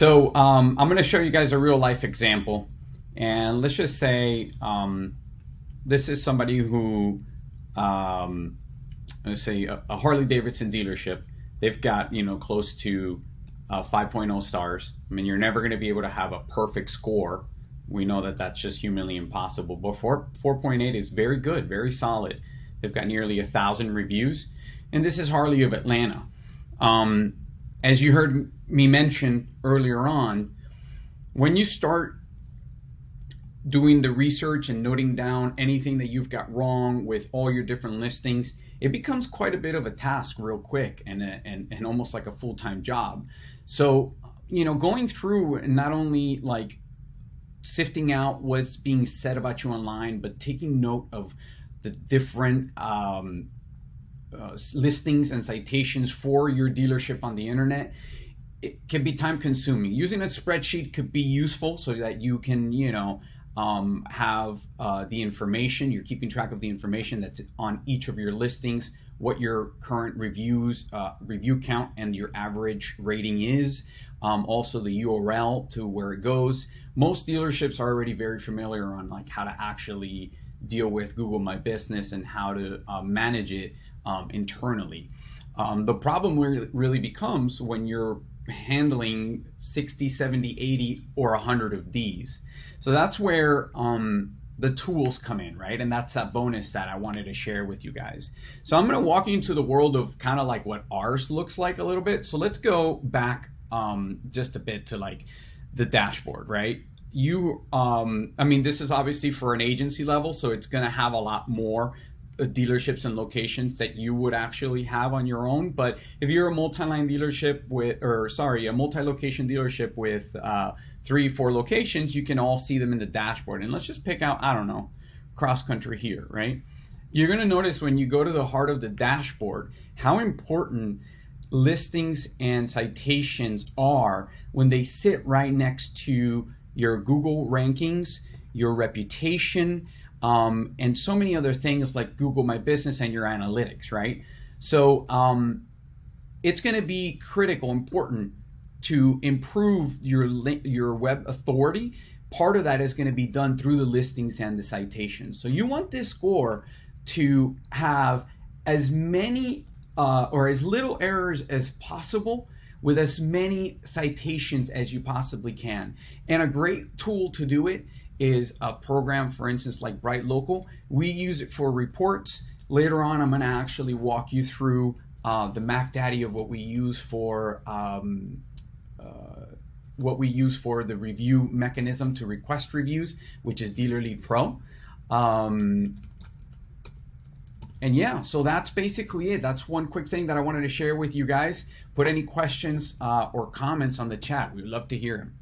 So I'm going to show you guys a real life example, and let's just say this is somebody who, let's say a Harley Davidson dealership. They've got close to 5.0 stars. I mean, you're never going to be able to have a perfect score. We know that that's just humanly impossible. But 4.8 is very good, very solid. They've got nearly 1,000 reviews, and this is Harley of Atlanta. As you heard me mention earlier on, when you start doing the research and noting down anything that you've got wrong with all your different listings, it becomes quite a bit of a task real quick and almost like a full-time job. So, going through and not only like sifting out what's being said about you online, but taking note of the different listings and citations for your dealership on the internet, it can be time consuming. Using a spreadsheet could be useful so that you can, have the information. You're keeping track of the information that's on each of your listings, what your current review count and your average rating is, also the URL to where it goes. Most dealerships are already very familiar on like how to actually deal with Google My Business and how to manage it internally. The problem really becomes when you're handling 60, 70, 80, or 100 of these. So that's where the tools come in, right? And that's that bonus that I wanted to share with you guys. So I'm going to walk you into the world of kind of like what ours looks like a little bit. So let's go back just a bit to like the dashboard, right? This is obviously for an agency level, so it's going to have a lot more dealerships and locations that you would actually have on your own. But if you're a multi-line dealership a multi-location dealership with 3-4 locations, you can all see them in the dashboard. And let's just pick out, I don't know, cross country here, right? You're going to notice when you go to the heart of the dashboard how important listings and citations are when they sit right next to your Google rankings, your reputation, and so many other things like Google My Business and your analytics, right? So it's going to be critical, important to improve your web authority. Part of that is going to be done through the listings and the citations. So you want this score to have as many or as little errors as possible with as many citations as you possibly can. And a great tool to do it is a program, for instance, like Bright Local. We use it for reports. Later on, I'm going to actually walk you through the Mac Daddy of what we use for the review mechanism to request reviews, which is Dealer Lead Pro. And yeah, so that's basically it. That's one quick thing that I wanted to share with you guys. Put any questions or comments on the chat. We'd love to hear them.